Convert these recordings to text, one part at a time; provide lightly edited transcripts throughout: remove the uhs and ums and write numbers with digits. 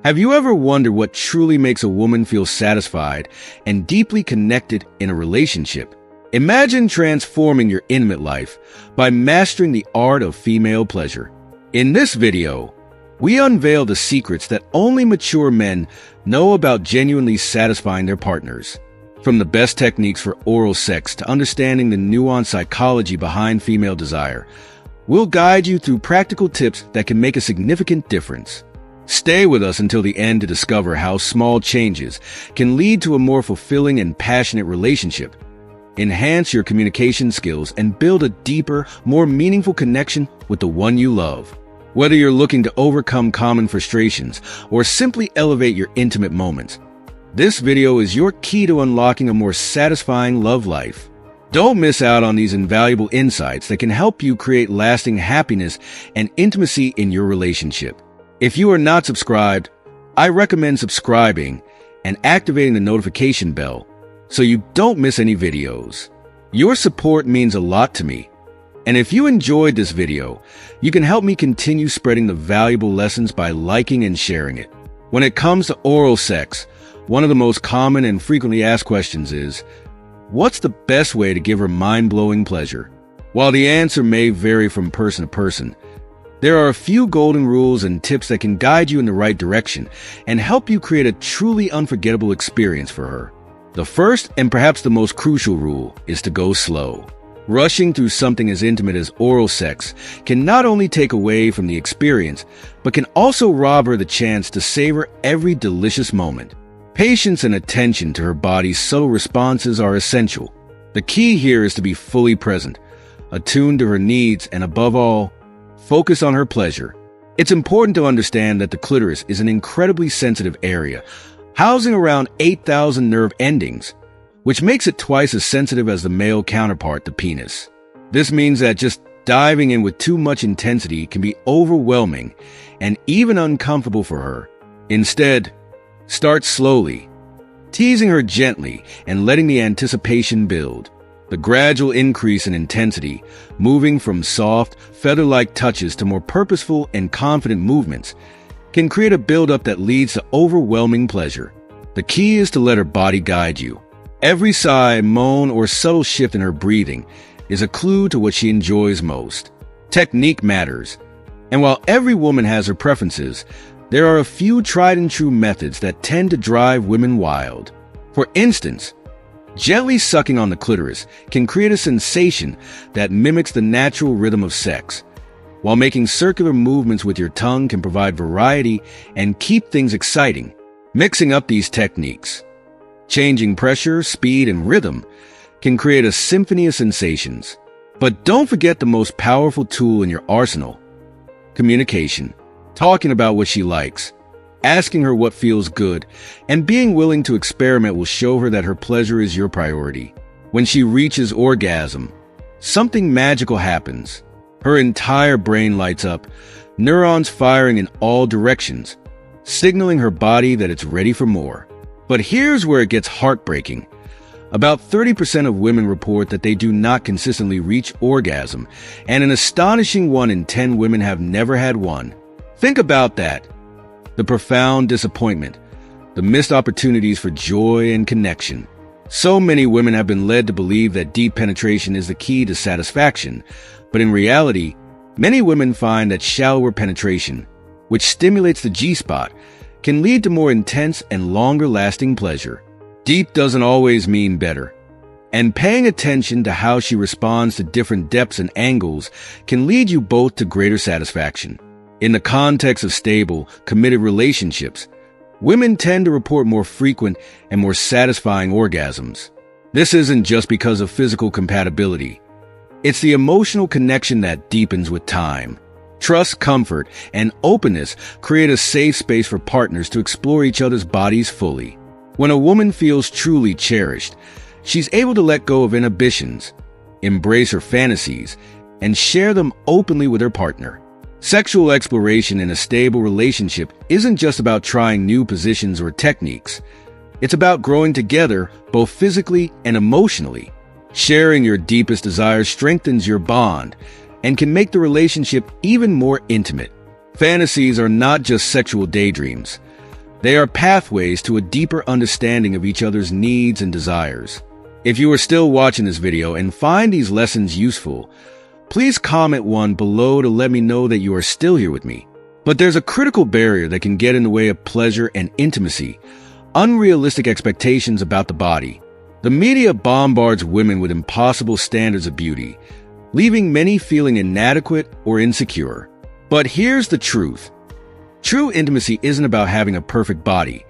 Have you ever wondered what truly makes a woman feel satisfied and deeply connected in a relationship? Imagine transforming your intimate life by mastering the art of female pleasure. In this video, we unveil the secrets that only mature men know about genuinely satisfying their partners. From the best techniques for oral sex to understanding the nuanced psychology behind female desire, we'll guide you through practical tips that can make a significant difference. Stay with us until the end to discover how small changes can lead to a more fulfilling and passionate relationship. Enhance your communication skills and build a deeper, more meaningful connection with the one you love. Whether you're looking to overcome common frustrations or simply elevate your intimate moments, this video is your key to unlocking a more satisfying love life. Don't miss out on these invaluable insights that can help you create lasting happiness and intimacy in your relationship. If you are not subscribed, I recommend subscribing and activating the notification bell so you don't miss any videos. Your support means a lot to me. And if you enjoyed this video, you can help me continue spreading the valuable lessons by liking and sharing it. When it comes to oral sex, one of the most common and frequently asked questions is, what's the best way to give her mind-blowing pleasure? While the answer may vary from person to person, there are a few golden rules and tips that can guide you in the right direction and help you create a truly unforgettable experience for her. The first and perhaps the most crucial rule is to go slow. Rushing through something as intimate as oral sex can not only take away from the experience, but can also rob her the chance to savor every delicious moment. Patience and attention to her body's subtle responses are essential. The key here is to be fully present, attuned to her needs, and above all, focus on her pleasure. It's important to understand that the clitoris is an incredibly sensitive area, housing around 8,000 nerve endings, which makes it twice as sensitive as the male counterpart, the penis. This means that just diving in with too much intensity can be overwhelming and even uncomfortable for her. Instead, start slowly, teasing her gently and letting the anticipation build. The gradual increase in intensity, moving from soft, feather-like touches to more purposeful and confident movements, can create a buildup that leads to overwhelming pleasure. The key is to let her body guide you. Every sigh, moan, or subtle shift in her breathing is a clue to what she enjoys most. Technique matters, and while every woman has her preferences, there are a few tried-and-true methods that tend to drive women wild. For instance, gently sucking on the clitoris can create a sensation that mimics the natural rhythm of sex, while making circular movements with your tongue can provide variety and keep things exciting. Mixing up these techniques, changing pressure, speed, and rhythm, can create a symphony of sensations. But don't forget the most powerful tool in your arsenal: communication. Talking about what she likes, asking her what feels good, and being willing to experiment will show her that her pleasure is your priority. When she reaches orgasm, something magical happens. Her entire brain lights up, neurons firing in all directions, signaling her body that it's ready for more. But here's where it gets heartbreaking. About 30% of women report that they do not consistently reach orgasm, and an astonishing 1 in 10 women have never had one. Think about that. The profound disappointment, the missed opportunities for joy and connection. So many women have been led to believe that deep penetration is the key to satisfaction, but in reality, many women find that shallower penetration, which stimulates the G-spot, can lead to more intense and longer-lasting pleasure. Deep doesn't always mean better, and paying attention to how she responds to different depths and angles can lead you both to greater satisfaction. In the context of stable, committed relationships, women tend to report more frequent and more satisfying orgasms. This isn't just because of physical compatibility. It's the emotional connection that deepens with time. Trust, comfort, and openness create a safe space for partners to explore each other's bodies fully. When a woman feels truly cherished, she's able to let go of inhibitions, embrace her fantasies, and share them openly with her partner. Sexual exploration in a stable relationship isn't just about trying new positions or techniques. It's about growing together, both physically and emotionally. Sharing your deepest desires strengthens your bond and can make the relationship even more intimate. Fantasies are not just sexual daydreams. They are pathways to a deeper understanding of each other's needs and desires. If you are still watching this video and find these lessons useful, please comment one below to let me know that you are still here with me. But there's a critical barrier that can get in the way of pleasure and intimacy: unrealistic expectations about the body. The media bombards women with impossible standards of beauty, leaving many feeling inadequate or insecure. But here's the truth. True intimacy isn't about having a perfect body.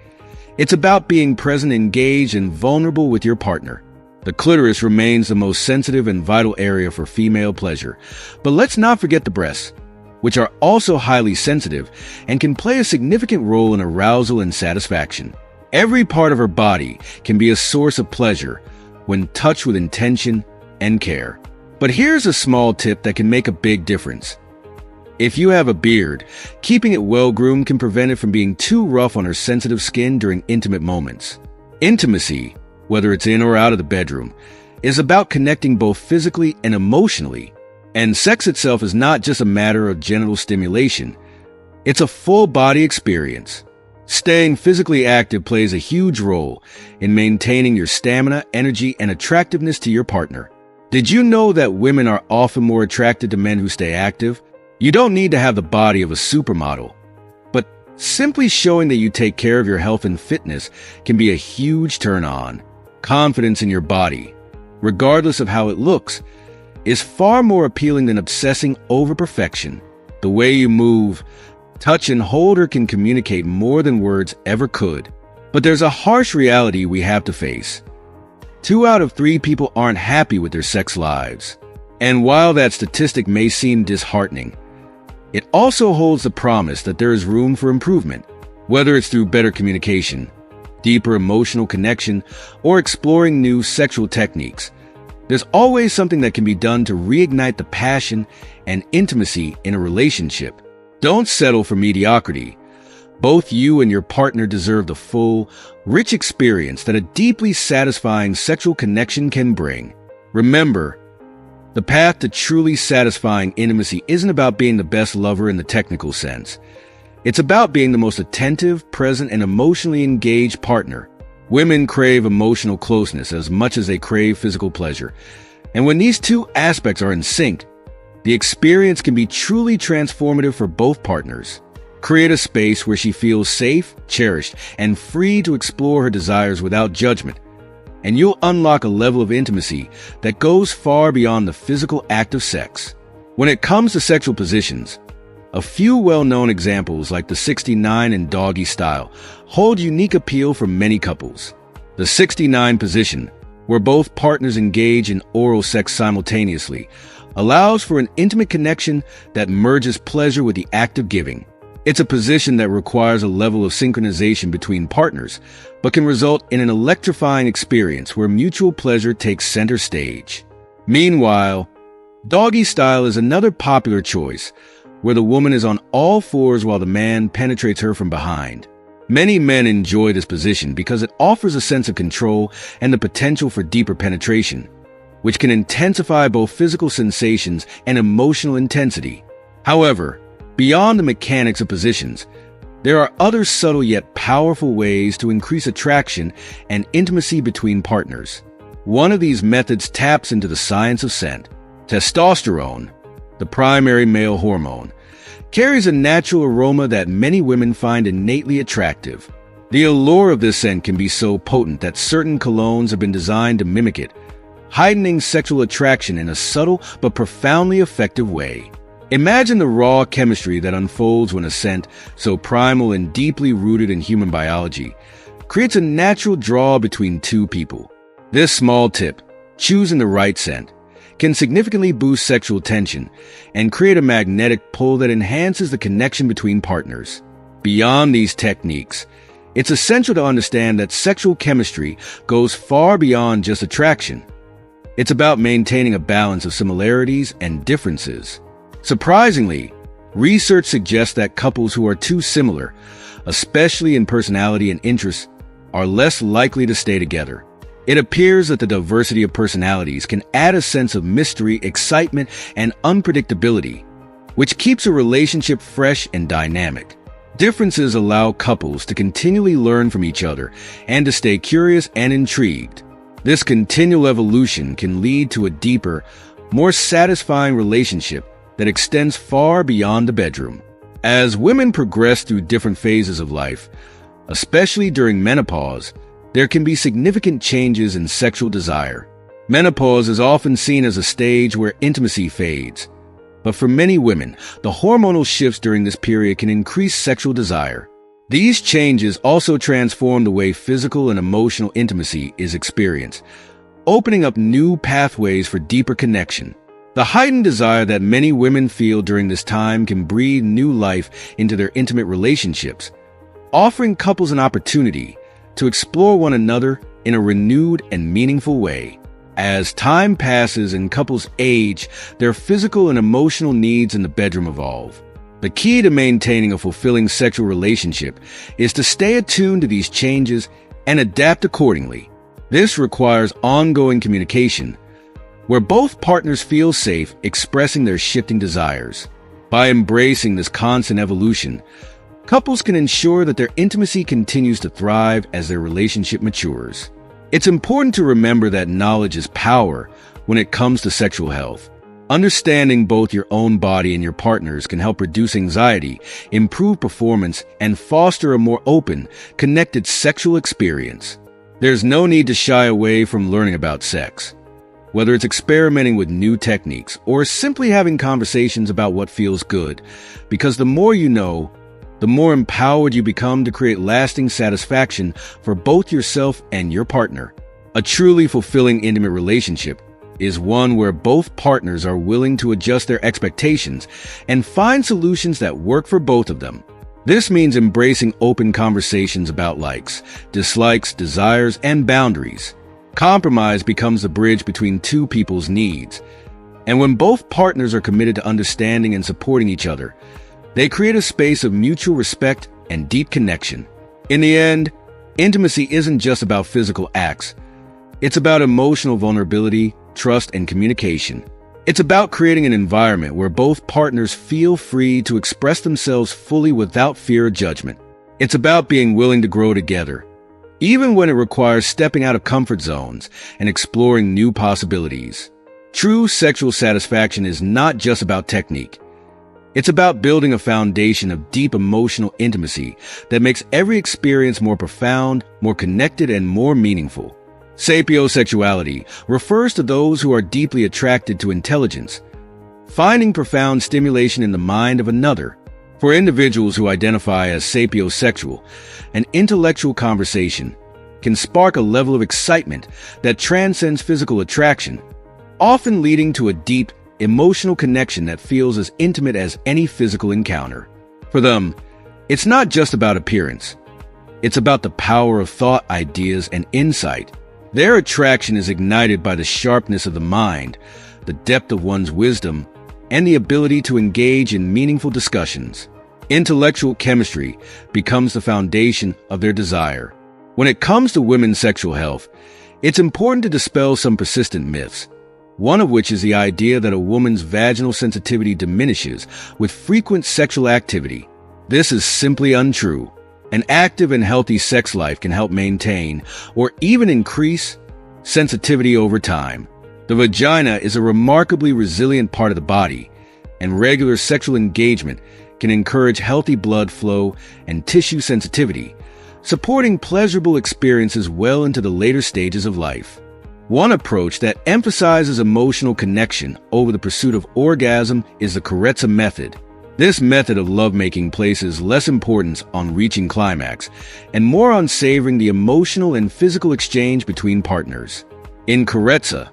It's about being present, engaged, and vulnerable with your partner. The clitoris remains the most sensitive and vital area for female pleasure. But let's not forget the breasts, which are also highly sensitive and can play a significant role in arousal and satisfaction. Every part of her body can be a source of pleasure when touched with intention and care. But here's a small tip that can make a big difference. If you have a beard, keeping it well-groomed can prevent it from being too rough on her sensitive skin during intimate moments. Intimacy, whether it's in or out of the bedroom, is about connecting both physically and emotionally. And sex itself is not just a matter of genital stimulation. It's a full-body experience. Staying physically active plays a huge role in maintaining your stamina, energy, and attractiveness to your partner. Did you know that women are often more attracted to men who stay active? You don't need to have the body of a supermodel, but simply showing that you take care of your health and fitness can be a huge turn-on. Confidence in your body, regardless of how it looks, is far more appealing than obsessing over perfection. The way you move, touch, and hold her can communicate more than words ever could. But there's a harsh reality we have to face. 2 out of 3 people aren't happy with their sex lives. And while that statistic may seem disheartening, it also holds the promise that there is room for improvement, whether it's through better communication, deeper emotional connection, or exploring new sexual techniques. There's always something that can be done to reignite the passion and intimacy in a relationship. Don't settle for mediocrity. Both you and your partner deserve the full, rich experience that a deeply satisfying sexual connection can bring. Remember, the path to truly satisfying intimacy isn't about being the best lover in the technical sense. It's about being the most attentive, present, and emotionally engaged partner. Women crave emotional closeness as much as they crave physical pleasure. And when these two aspects are in sync, the experience can be truly transformative for both partners. Create a space where she feels safe, cherished, and free to explore her desires without judgment, and you'll unlock a level of intimacy that goes far beyond the physical act of sex. When it comes to sexual positions, a few well-known examples like the 69 and doggy style hold unique appeal for many couples. The 69 position, where both partners engage in oral sex simultaneously, allows for an intimate connection that merges pleasure with the act of giving. It's a position that requires a level of synchronization between partners, but can result in an electrifying experience where mutual pleasure takes center stage. Meanwhile, doggy style is another popular choice, where the woman is on all fours while the man penetrates her from behind. Many men enjoy this position because it offers a sense of control and the potential for deeper penetration, which can intensify both physical sensations and emotional intensity. However, beyond the mechanics of positions, there are other subtle yet powerful ways to increase attraction and intimacy between partners. One of these methods taps into the science of scent. Testosterone, the primary male hormone, carries a natural aroma that many women find innately attractive. The allure of this scent can be so potent that certain colognes have been designed to mimic it, heightening sexual attraction in a subtle but profoundly effective way. Imagine the raw chemistry that unfolds when a scent, so primal and deeply rooted in human biology, creates a natural draw between two people. This small tip, choosing the right scent, can significantly boost sexual tension and create a magnetic pull that enhances the connection between partners. Beyond these techniques, it's essential to understand that sexual chemistry goes far beyond just attraction. It's about maintaining a balance of similarities and differences. Surprisingly, research suggests that couples who are too similar, especially in personality and interests, are less likely to stay together. It appears that the diversity of personalities can add a sense of mystery, excitement, and unpredictability, which keeps a relationship fresh and dynamic. Differences allow couples to continually learn from each other and to stay curious and intrigued. This continual evolution can lead to a deeper, more satisfying relationship that extends far beyond the bedroom. As women progress through different phases of life, especially during menopause, there can be significant changes in sexual desire. Menopause is often seen as a stage where intimacy fades, but for many women, the hormonal shifts during this period can increase sexual desire. These changes also transform the way physical and emotional intimacy is experienced, opening up new pathways for deeper connection. The heightened desire that many women feel during this time can breathe new life into their intimate relationships, offering couples an opportunity to explore one another in a renewed and meaningful way. As time passes and couples age, their physical and emotional needs in the bedroom evolve. The key to maintaining a fulfilling sexual relationship is to stay attuned to these changes and adapt accordingly. This requires ongoing communication, where both partners feel safe expressing their shifting desires. By embracing this constant evolution, couples can ensure that their intimacy continues to thrive as their relationship matures. It's important to remember that knowledge is power when it comes to sexual health. Understanding both your own body and your partner's can help reduce anxiety, improve performance, and foster a more open, connected sexual experience. There's no need to shy away from learning about sex. Whether it's experimenting with new techniques or simply having conversations about what feels good, because the more you know, the more empowered you become to create lasting satisfaction for both yourself and your partner. A truly fulfilling intimate relationship is one where both partners are willing to adjust their expectations and find solutions that work for both of them. This means embracing open conversations about likes, dislikes, desires, and boundaries. Compromise becomes the bridge between two people's needs. And when both partners are committed to understanding and supporting each other, they create a space of mutual respect and deep connection. In the end, intimacy isn't just about physical acts. It's about emotional vulnerability, trust, and communication. It's about creating an environment where both partners feel free to express themselves fully without fear of judgment. It's about being willing to grow together, even when it requires stepping out of comfort zones and exploring new possibilities. True sexual satisfaction is not just about technique. It's about building a foundation of deep emotional intimacy that makes every experience more profound, more connected, and more meaningful. Sapiosexuality refers to those who are deeply attracted to intelligence, finding profound stimulation in the mind of another. For individuals who identify as sapiosexual, an intellectual conversation can spark a level of excitement that transcends physical attraction, often leading to a deep, emotional connection that feels as intimate as any physical encounter. For them, it's not just about appearance. It's about the power of thought, ideas, and insight. Their attraction is ignited by the sharpness of the mind, the depth of one's wisdom, and the ability to engage in meaningful discussions. Intellectual chemistry becomes the foundation of their desire. When it comes to women's sexual health, it's important to dispel some persistent myths, one of which is the idea that a woman's vaginal sensitivity diminishes with frequent sexual activity. This is simply untrue. An active and healthy sex life can help maintain or even increase sensitivity over time. The vagina is a remarkably resilient part of the body, and regular sexual engagement can encourage healthy blood flow and tissue sensitivity, supporting pleasurable experiences well into the later stages of life. One approach that emphasizes emotional connection over the pursuit of orgasm is the Carezza method. This method of lovemaking places less importance on reaching climax and more on savoring the emotional and physical exchange between partners. In Carezza,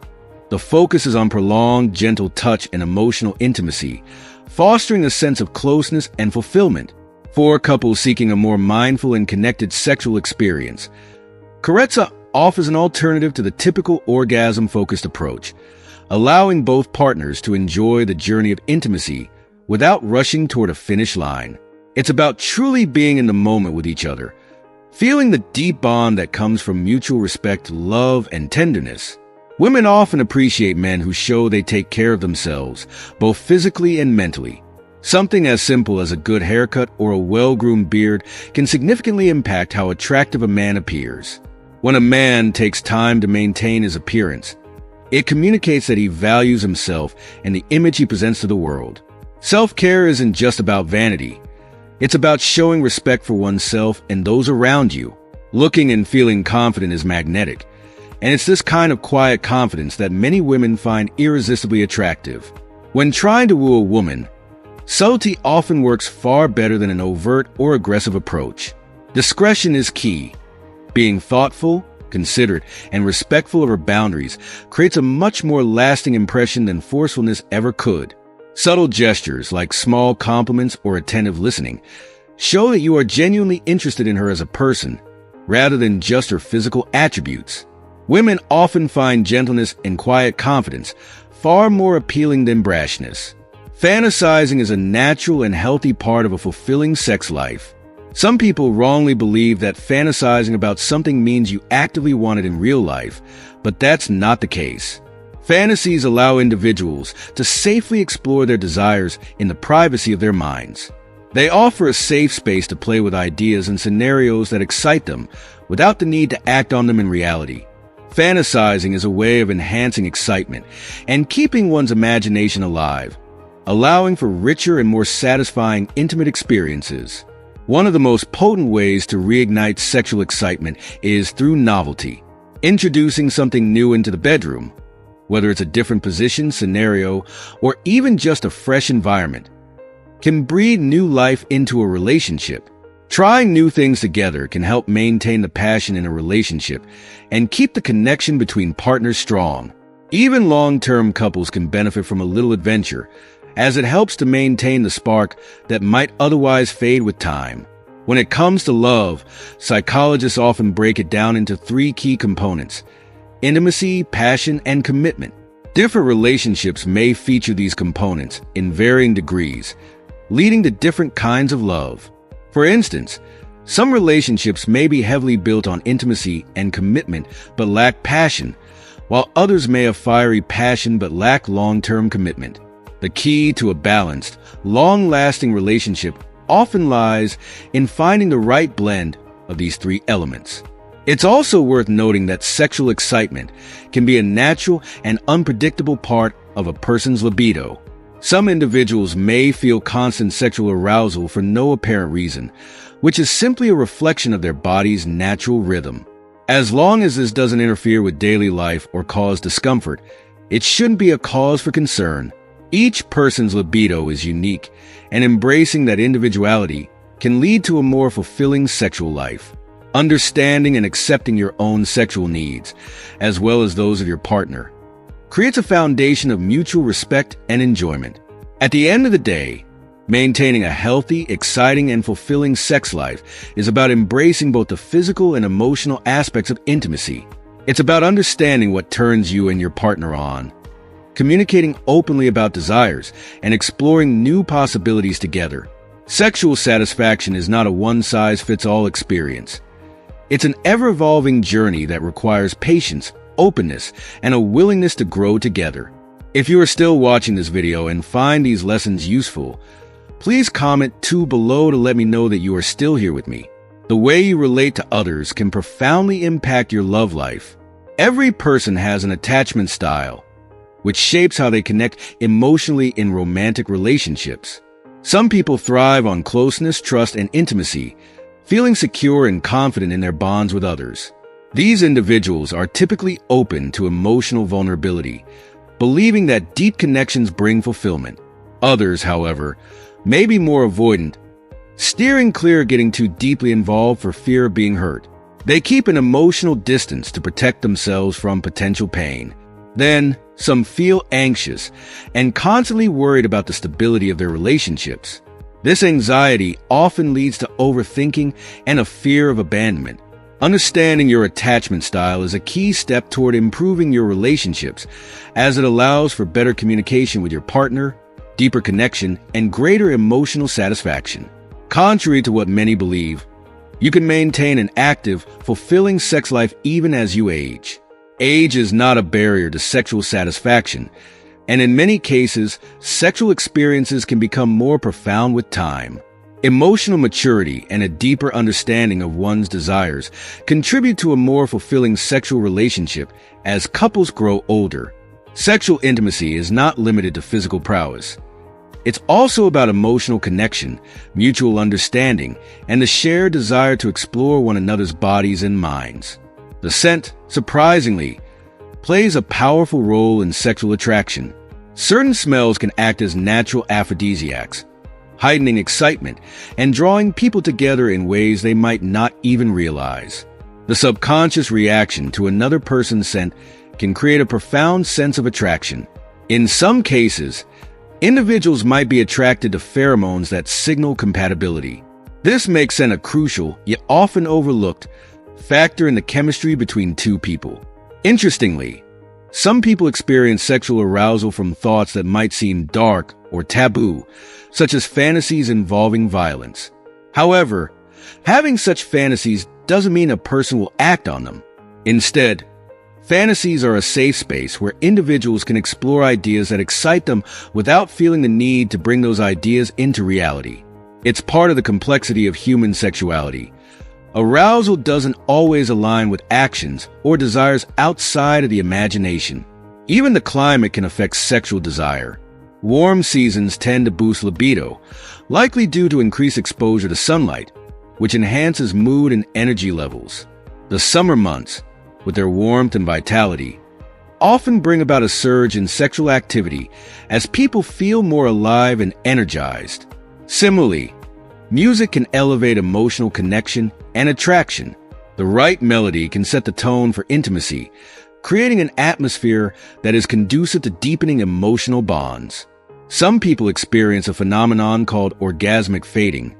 the focus is on prolonged, gentle touch and emotional intimacy, fostering a sense of closeness and fulfillment. For couples seeking a more mindful and connected sexual experience, Carezza offers an alternative to the typical orgasm-focused approach, allowing both partners to enjoy the journey of intimacy without rushing toward a finish line. It's about truly being in the moment with each other, feeling the deep bond that comes from mutual respect, love, and tenderness. Women often appreciate men who show they take care of themselves, both physically and mentally. Something as simple as a good haircut or a well-groomed beard can significantly impact how attractive a man appears. When a man takes time to maintain his appearance, it communicates that he values himself and the image he presents to the world. Self-care isn't just about vanity. It's about showing respect for oneself and those around you. Looking and feeling confident is magnetic, and it's this kind of quiet confidence that many women find irresistibly attractive. When trying to woo a woman, subtlety often works far better than an overt or aggressive approach. Discretion is key. Being thoughtful, considerate, and respectful of her boundaries creates a much more lasting impression than forcefulness ever could. Subtle gestures like small compliments or attentive listening show that you are genuinely interested in her as a person, rather than just her physical attributes. Women often find gentleness and quiet confidence far more appealing than brashness. Fantasizing is a natural and healthy part of a fulfilling sex life. Some people wrongly believe that fantasizing about something means you actively want it in real life, but that's not the case. Fantasies allow individuals to safely explore their desires in the privacy of their minds. They offer a safe space to play with ideas and scenarios that excite them without the need to act on them in reality. Fantasizing is a way of enhancing excitement and keeping one's imagination alive, allowing for richer and more satisfying intimate experiences. One of the most potent ways to reignite sexual excitement is through novelty. Introducing something new into the bedroom, whether it's a different position, scenario, or even just a fresh environment, can breathe new life into a relationship. Trying new things together can help maintain the passion in a relationship and keep the connection between partners strong. Even long-term couples can benefit from a little adventure, as it helps to maintain the spark that might otherwise fade with time. When it comes to love, psychologists often break it down into three key components: intimacy, passion, and commitment. Different relationships may feature these components in varying degrees, leading to different kinds of love. For instance, some relationships may be heavily built on intimacy and commitment but lack passion, while others may have fiery passion but lack long-term commitment. The key to a balanced, long-lasting relationship often lies in finding the right blend of these three elements. It's also worth noting that sexual excitement can be a natural and unpredictable part of a person's libido. Some individuals may feel constant sexual arousal for no apparent reason, which is simply a reflection of their body's natural rhythm. As long as this doesn't interfere with daily life or cause discomfort, it shouldn't be a cause for concern. Each person's libido is unique, and embracing that individuality can lead to a more fulfilling sexual life. Understanding and accepting your own sexual needs, as well as those of your partner, creates a foundation of mutual respect and enjoyment. At the end of the day, maintaining a healthy, exciting, and fulfilling sex life is about embracing both the physical and emotional aspects of intimacy. It's about understanding what turns you and your partner on, communicating openly about desires, and exploring new possibilities together. Sexual satisfaction is not a one-size-fits-all experience. It's an ever-evolving journey that requires patience, openness, and a willingness to grow together. If you are still watching this video and find these lessons useful, please comment 2 below to let me know that you are still here with me. The way you relate to others can profoundly impact your love life. Every person has an attachment style, which shapes how they connect emotionally in romantic relationships. Some people thrive on closeness, trust, and intimacy, feeling secure and confident in their bonds with others. These individuals are typically open to emotional vulnerability, believing that deep connections bring fulfillment. Others, however, may be more avoidant, steering clear of getting too deeply involved for fear of being hurt. They keep an emotional distance to protect themselves from potential pain. Then, some feel anxious and constantly worried about the stability of their relationships. This anxiety often leads to overthinking and a fear of abandonment. Understanding your attachment style is a key step toward improving your relationships, as it allows for better communication with your partner, deeper connection, and greater emotional satisfaction. Contrary to what many believe, you can maintain an active, fulfilling sex life even as you age. Age is not a barrier to sexual satisfaction. And in many cases, sexual experiences can become more profound with time. Emotional maturity and a deeper understanding of one's desires contribute to a more fulfilling sexual relationship as couples grow older. Sexual intimacy is not limited to physical prowess. It's also about emotional connection, mutual understanding, and the shared desire to explore one another's bodies and minds. The scent, surprisingly, plays a powerful role in sexual attraction. Certain smells can act as natural aphrodisiacs, heightening excitement and drawing people together in ways they might not even realize. The subconscious reaction to another person's scent can create a profound sense of attraction. In some cases, individuals might be attracted to pheromones that signal compatibility. This makes scent a crucial, yet often overlooked, factor in the chemistry between two people. Interestingly, some people experience sexual arousal from thoughts that might seem dark or taboo, such as fantasies involving violence. However, having such fantasies doesn't mean a person will act on them. Instead, fantasies are a safe space where individuals can explore ideas that excite them without feeling the need to bring those ideas into reality. It's part of the complexity of human sexuality. Arousal doesn't always align with actions or desires outside of the imagination. Even the climate can affect sexual desire. Warm seasons tend to boost libido, likely due to increased exposure to sunlight, which enhances mood and energy levels. The summer months, with their warmth and vitality, often bring about a surge in sexual activity as people feel more alive and energized. Similarly, music can elevate emotional connection and attraction. The right melody can set the tone for intimacy, creating an atmosphere that is conducive to deepening emotional bonds. Some people experience a phenomenon called orgasmic fading,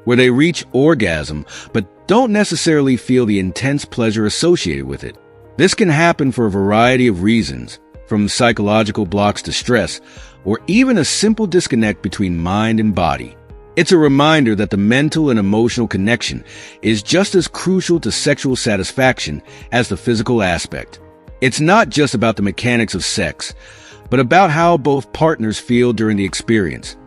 where they reach orgasm but don't necessarily feel the intense pleasure associated with it. This can happen for a variety of reasons, from psychological blocks to stress, or even a simple disconnect between mind and body. It's a reminder that the mental and emotional connection is just as crucial to sexual satisfaction as the physical aspect. It's not just about the mechanics of sex, but about how both partners feel during the experience,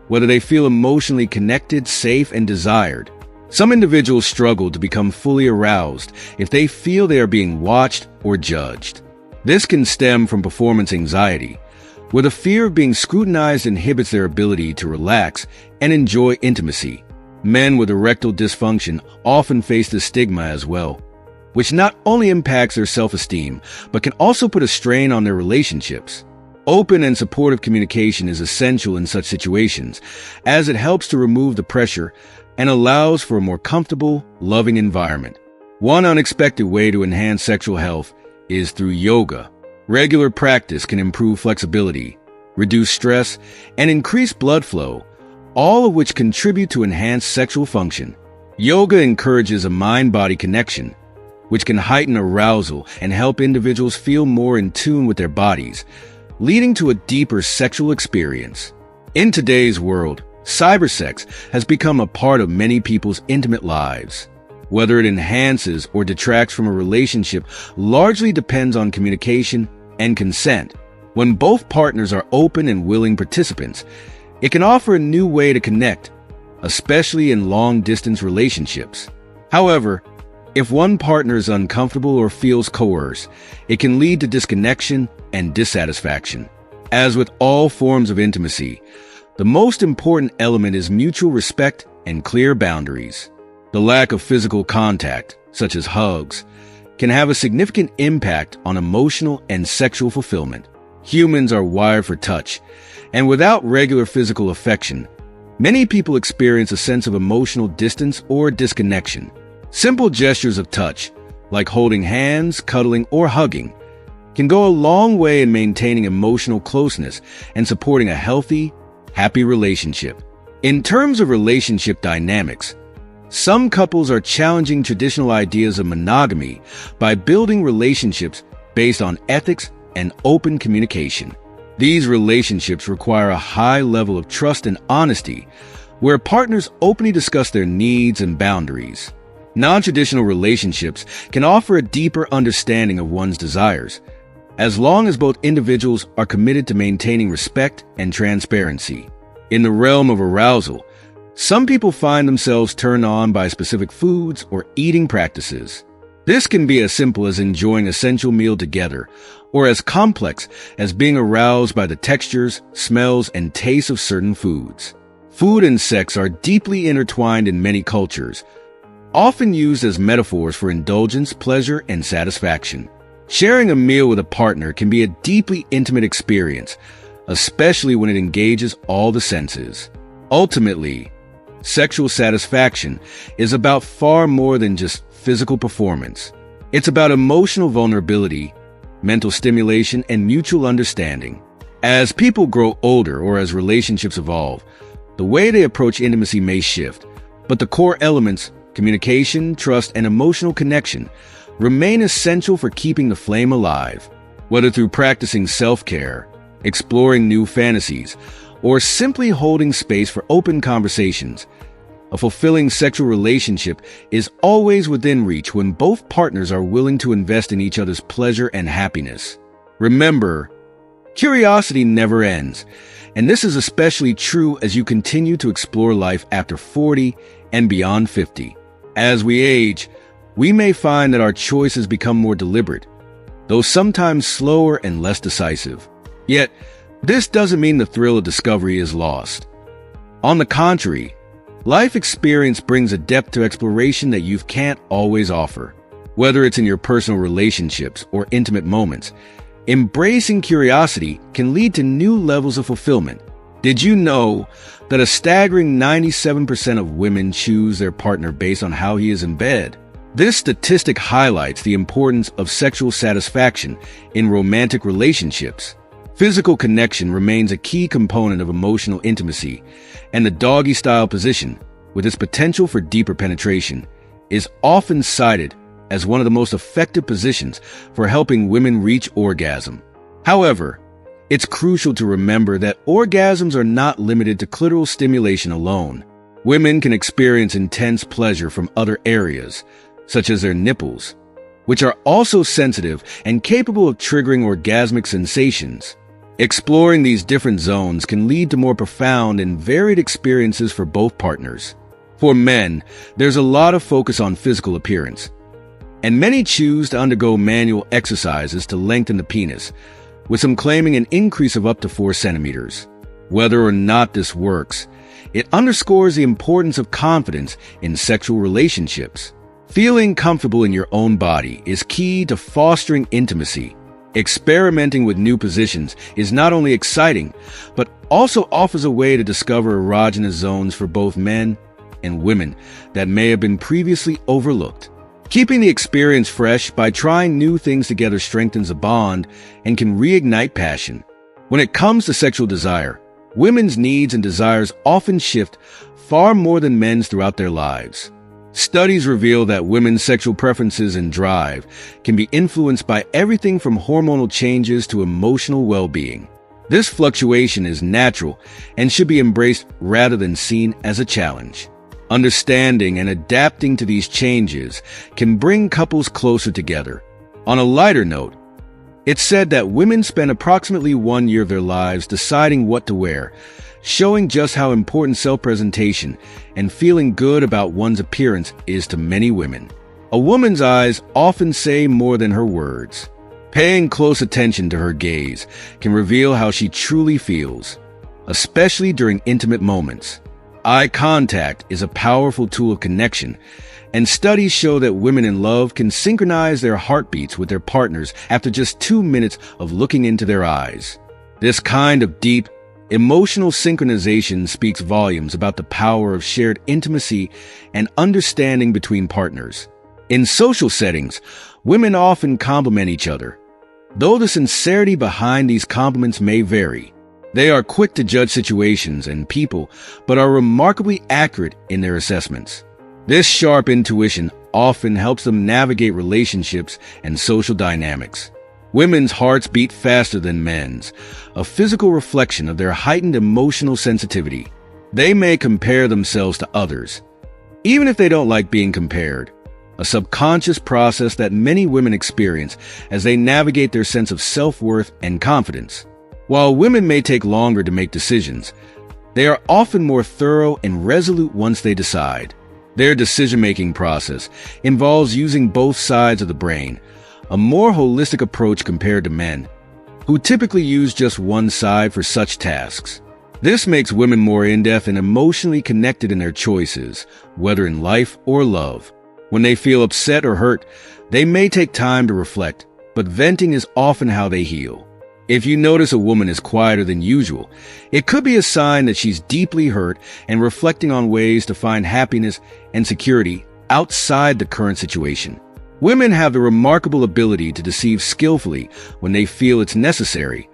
whether they feel emotionally connected, safe, and desired. Some individuals struggle to become fully aroused if they feel they are being watched or judged. This can stem from performance anxiety, where the fear of being scrutinized inhibits their ability to relax and enjoy intimacy. Men with erectile dysfunction often face this stigma as well, which not only impacts their self-esteem, but can also put a strain on their relationships. Open and supportive communication is essential in such situations, as it helps to remove the pressure and allows for a more comfortable, loving environment. One unexpected way to enhance sexual health is through yoga. Regular practice can improve flexibility, reduce stress, and increase blood flow, all of which contribute to enhanced sexual function. Yoga encourages a mind-body connection, which can heighten arousal and help individuals feel more in tune with their bodies, leading to a deeper sexual experience. In today's world, cybersex has become a part of many people's intimate lives. Whether it enhances or detracts from a relationship largely depends on communication and consent. When both partners are open and willing participants, it can offer a new way to connect, especially in long-distance relationships. However, if one partner is uncomfortable or feels coerced, it can lead to disconnection and dissatisfaction. As with all forms of intimacy, the most important element is mutual respect and clear boundaries. The lack of physical contact, such as hugs, can have a significant impact on emotional and sexual fulfillment. Humans are wired for touch, and without regular physical affection, many people experience a sense of emotional distance or disconnection. Simple gestures of touch, like holding hands, cuddling, or hugging, can go a long way in maintaining emotional closeness and supporting a healthy, happy relationship. In terms of relationship dynamics, some couples are challenging traditional ideas of monogamy by building relationships based on ethics and open communication. These relationships require a high level of trust and honesty, where partners openly discuss their needs and boundaries. Non-traditional relationships can offer a deeper understanding of one's desires, as long as both individuals are committed to maintaining respect and transparency. In the realm of arousal, some people find themselves turned on by specific foods or eating practices. This can be as simple as enjoying a sensual meal together, or as complex as being aroused by the textures, smells, and tastes of certain foods. Food and sex are deeply intertwined in many cultures, often used as metaphors for indulgence, pleasure, and satisfaction. Sharing a meal with a partner can be a deeply intimate experience, especially when it engages all the senses. Ultimately, sexual satisfaction is about far more than just physical performance. It's about emotional vulnerability, mental stimulation, and mutual understanding. As people grow older or as relationships evolve, the way they approach intimacy may shift, but the core elements, communication, trust, and emotional connection, remain essential for keeping the flame alive. Whether through practicing self-care, exploring new fantasies, or simply holding space for open conversations, a fulfilling sexual relationship is always within reach when both partners are willing to invest in each other's pleasure and happiness. Remember, curiosity never ends, and this is especially true as you continue to explore life after 40 and beyond 50. As we age, we may find that our choices become more deliberate, though sometimes slower and less decisive. Yet, this doesn't mean the thrill of discovery is lost. On the contrary, life experience brings a depth to exploration that you can't always offer. Whether it's in your personal relationships or intimate moments, embracing curiosity can lead to new levels of fulfillment. Did you know that a staggering 97% of women choose their partner based on how he is in bed? This statistic highlights the importance of sexual satisfaction in romantic relationships. Physical connection remains a key component of emotional intimacy, and the doggy-style position, with its potential for deeper penetration, is often cited as one of the most effective positions for helping women reach orgasm. However, it's crucial to remember that orgasms are not limited to clitoral stimulation alone. Women can experience intense pleasure from other areas, such as their nipples, which are also sensitive and capable of triggering orgasmic sensations. Exploring these different zones can lead to more profound and varied experiences for both partners. For men, there's a lot of focus on physical appearance, and many choose to undergo manual exercises to lengthen the penis, with some claiming an increase of up to 4 centimeters. Whether or not this works, it underscores the importance of confidence in sexual relationships. Feeling comfortable in your own body is key to fostering intimacy. Experimenting with new positions is not only exciting, but also offers a way to discover erogenous zones for both men and women that may have been previously overlooked. Keeping the experience fresh by trying new things together strengthens a bond and can reignite passion. When it comes to sexual desire, women's needs and desires often shift far more than men's throughout their lives. Studies reveal that women's sexual preferences and drive can be influenced by everything from hormonal changes to emotional well-being. This fluctuation is natural and should be embraced rather than seen as a challenge. Understanding and adapting to these changes can bring couples closer together. On a lighter note, it's said that women spend approximately 1 year of their lives deciding what to wear, showing just how important self-presentation and feeling good about one's appearance is to many women. A woman's eyes often say more than her words. Paying close attention to her gaze can reveal how she truly feels, especially during intimate moments. Eye contact is a powerful tool of connection, and studies show that women in love can synchronize their heartbeats with their partners after just 2 minutes of looking into their eyes. This kind of deep, emotional synchronization speaks volumes about the power of shared intimacy and understanding between partners. In social settings, women often compliment each other, though the sincerity behind these compliments may vary. They are quick to judge situations and people, but are remarkably accurate in their assessments. This sharp intuition often helps them navigate relationships and social dynamics. Women's hearts beat faster than men's, a physical reflection of their heightened emotional sensitivity. They may compare themselves to others, even if they don't like being compared, a subconscious process that many women experience as they navigate their sense of self-worth and confidence. While women may take longer to make decisions, they are often more thorough and resolute once they decide. Their decision-making process involves using both sides of the brain, a more holistic approach compared to men, who typically use just one side for such tasks. This makes women more in-depth and emotionally connected in their choices, whether in life or love. When they feel upset or hurt, they may take time to reflect, but venting is often how they heal. If you notice a woman is quieter than usual, it could be a sign that she's deeply hurt and reflecting on ways to find happiness and security outside the current situation. Women have the remarkable ability to deceive skillfully when they feel it's necessary,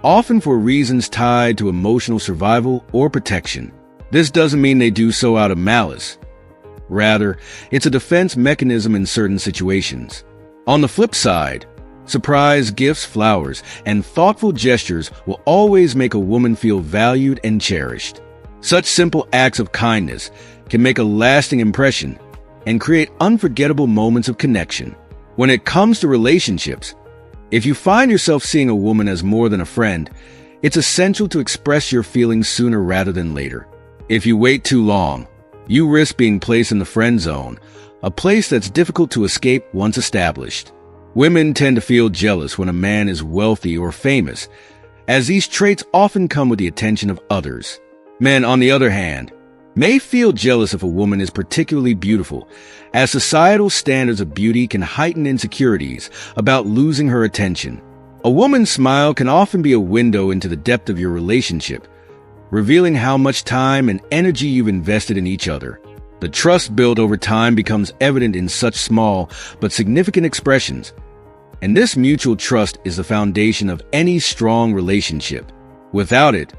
often for reasons tied to emotional survival or protection. This doesn't mean they do so out of malice. Rather, it's a defense mechanism in certain situations. On the flip side, surprise gifts, flowers, and thoughtful gestures will always make a woman feel valued and cherished. Such simple acts of kindness can make a lasting impression and create unforgettable moments of connection. When it comes to relationships, if you find yourself seeing a woman as more than a friend, it's essential to express your feelings sooner rather than later. If you wait too long, you risk being placed in the friend zone, a place that's difficult to escape once established. Women tend to feel jealous when a man is wealthy or famous, as these traits often come with the attention of others. Men, on the other hand, may feel jealous if a woman is particularly beautiful, as societal standards of beauty can heighten insecurities about losing her attention. A woman's smile can often be a window into the depth of your relationship, revealing how much time and energy you've invested in each other. The trust built over time becomes evident in such small but significant expressions, and this mutual trust is the foundation of any strong relationship. Without it,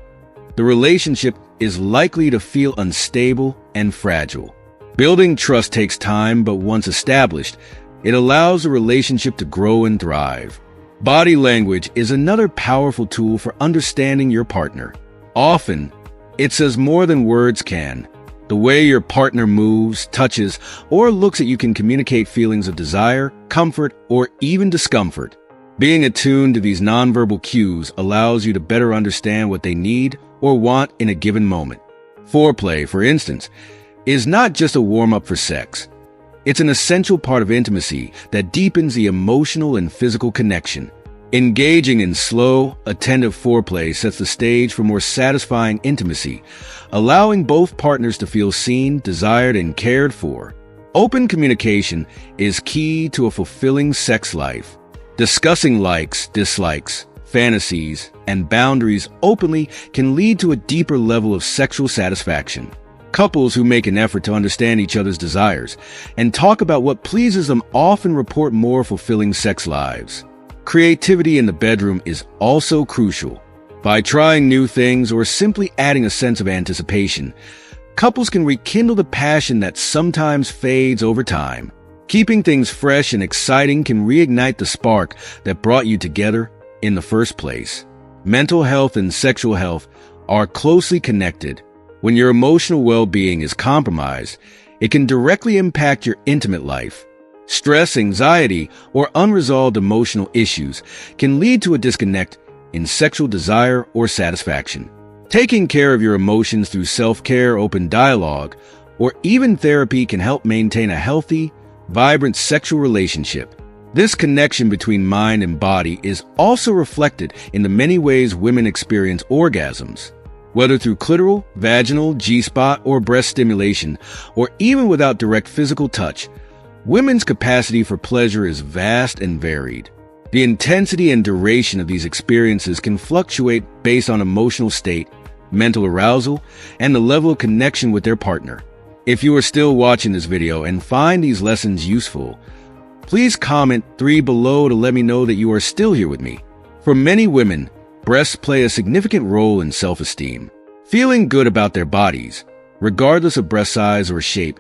the relationship is likely to feel unstable and fragile. Building trust takes time, but once established, it allows the relationship to grow and thrive. Body language is another powerful tool for understanding your partner. Often, it says more than words can. The way your partner moves, touches, or looks at you can communicate feelings of desire, comfort, or even discomfort. Being attuned to these nonverbal cues allows you to better understand what they need or want in a given moment. Foreplay, for instance, is not just a warm-up for sex. It's an essential part of intimacy that deepens the emotional and physical connection. Engaging in slow, attentive foreplay sets the stage for more satisfying intimacy, allowing both partners to feel seen, desired, and cared for. Open communication is key to a fulfilling sex life. Discussing likes, dislikes, fantasies, and boundaries openly can lead to a deeper level of sexual satisfaction. Couples who make an effort to understand each other's desires and talk about what pleases them often report more fulfilling sex lives. Creativity in the bedroom is also crucial. By trying new things or simply adding a sense of anticipation, couples can rekindle the passion that sometimes fades over time. Keeping things fresh and exciting can reignite the spark that brought you together in the first place. Mental health and sexual health are closely connected. When your emotional well-being is compromised, it can directly impact your intimate life. Stress, anxiety, or unresolved emotional issues can lead to a disconnect in sexual desire or satisfaction. Taking care of your emotions through self-care, open dialogue, or even therapy can help maintain a healthy, vibrant sexual relationship. This connection between mind and body is also reflected in the many ways women experience orgasms. Whether through clitoral, vaginal, G-spot, or breast stimulation, or even without direct physical touch, women's capacity for pleasure is vast and varied. The intensity and duration of these experiences can fluctuate based on emotional state, mental arousal, and the level of connection with their partner. If you are still watching this video and find these lessons useful, please comment 3 below to let me know that you are still here with me. For many women, breasts play a significant role in self-esteem. Feeling good about their bodies, regardless of breast size or shape,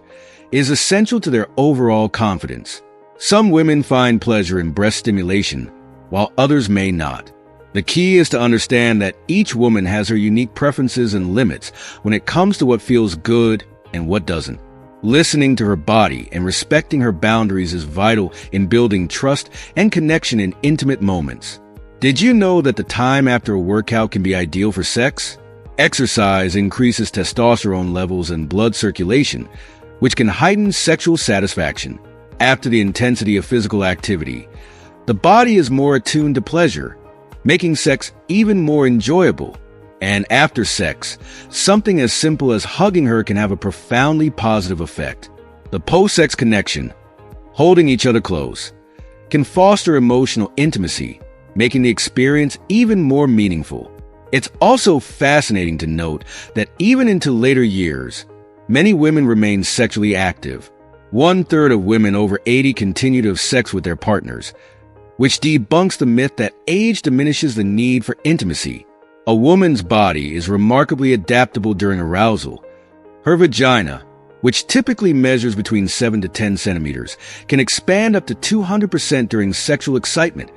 is essential to their overall confidence. Some women find pleasure in breast stimulation, while others may not. The key is to understand that each woman has her unique preferences and limits when it comes to what feels good and what doesn't. Listening to her body and respecting her boundaries is vital in building trust and connection in intimate moments. Did you know that the time after a workout can be ideal for sex? Exercise increases testosterone levels and blood circulation, which can heighten sexual satisfaction. After the intensity of physical activity, the body is more attuned to pleasure, making sex even more enjoyable. And after sex, something as simple as hugging her can have a profoundly positive effect. The post-sex connection, holding each other close, can foster emotional intimacy, making the experience even more meaningful. It's also fascinating to note that even into later years, many women remain sexually active. 1/3 of women over 80 continue to have sex with their partners, which debunks the myth that age diminishes the need for intimacy. A woman's body is remarkably adaptable during arousal. Her vagina, which typically measures between 7 to 10 centimeters, can expand up to 200% during sexual excitement,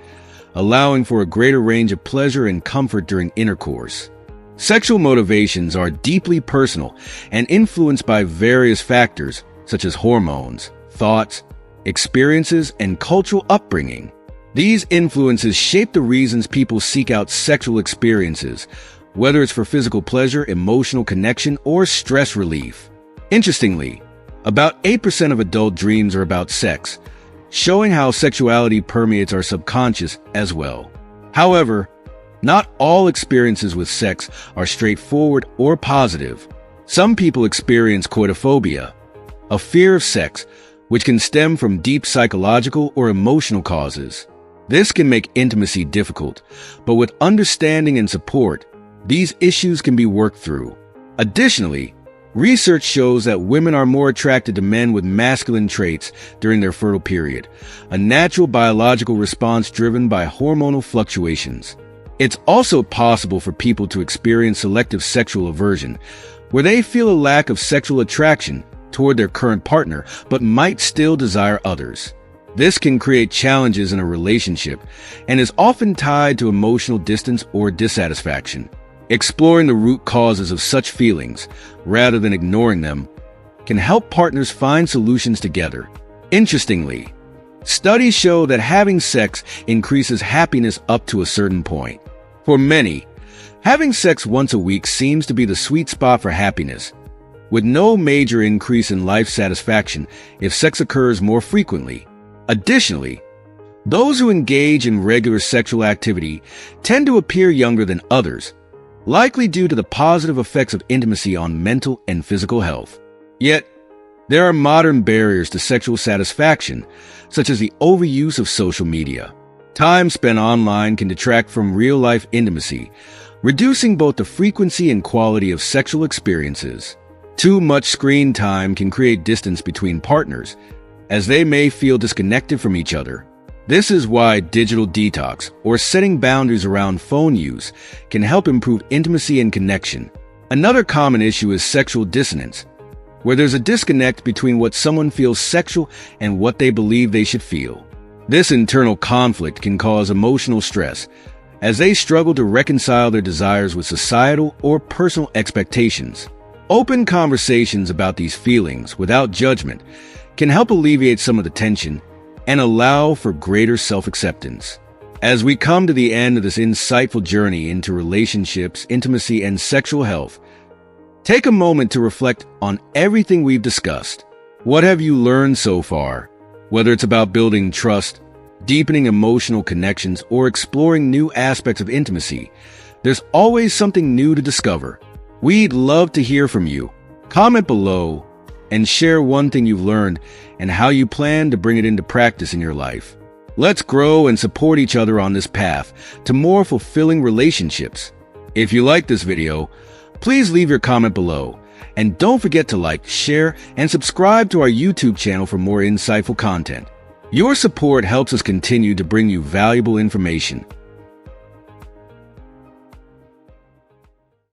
allowing for a greater range of pleasure and comfort during intercourse. Sexual motivations are deeply personal and influenced by various factors such as hormones, thoughts, experiences, and cultural upbringing. These influences shape the reasons people seek out sexual experiences, whether it's for physical pleasure, emotional connection, or stress relief. Interestingly, about 8% of adult dreams are about sex, showing how sexuality permeates our subconscious as well. However, not all experiences with sex are straightforward or positive. Some people experience coitophobia, a fear of sex, which can stem from deep psychological or emotional causes. This can make intimacy difficult, but with understanding and support, these issues can be worked through. Additionally, research shows that women are more attracted to men with masculine traits during their fertile period, a natural biological response driven by hormonal fluctuations. It's also possible for people to experience selective sexual aversion, where they feel a lack of sexual attraction toward their current partner but might still desire others. This can create challenges in a relationship and is often tied to emotional distance or dissatisfaction. Exploring the root causes of such feelings, rather than ignoring them, can help partners find solutions together. Interestingly, studies show that having sex increases happiness up to a certain point. For many, having sex once a week seems to be the sweet spot for happiness, with no major increase in life satisfaction if sex occurs more frequently. Additionally, those who engage in regular sexual activity tend to appear younger than others, likely due to the positive effects of intimacy on mental and physical health. Yet, there are modern barriers to sexual satisfaction, such as the overuse of social media. Time spent online can detract from real-life intimacy, reducing both the frequency and quality of sexual experiences. Too much screen time can create distance between partners, as they may feel disconnected from each other. This is why digital detox, or setting boundaries around phone use, can help improve intimacy and connection. Another common issue is sexual dissonance, where there's a disconnect between what someone feels sexual and what they believe they should feel. This internal conflict can cause emotional stress, as they struggle to reconcile their desires with societal or personal expectations. Open conversations about these feelings without judgment can help alleviate some of the tension and allow for greater self-acceptance. As we come to the end of this insightful journey into relationships, intimacy, and sexual health, take a moment to reflect on everything we've discussed. What have you learned so far? Whether it's about building trust, deepening emotional connections, or exploring new aspects of intimacy, there's always something new to discover. We'd love to hear from you. Comment below and share one thing you've learned and how you plan to bring it into practice in your life. Let's grow and support each other on this path to more fulfilling relationships. If you like this video, please leave your comment below. And don't forget to like, share, and subscribe to our YouTube channel for more insightful content. Your support helps us continue to bring you valuable information.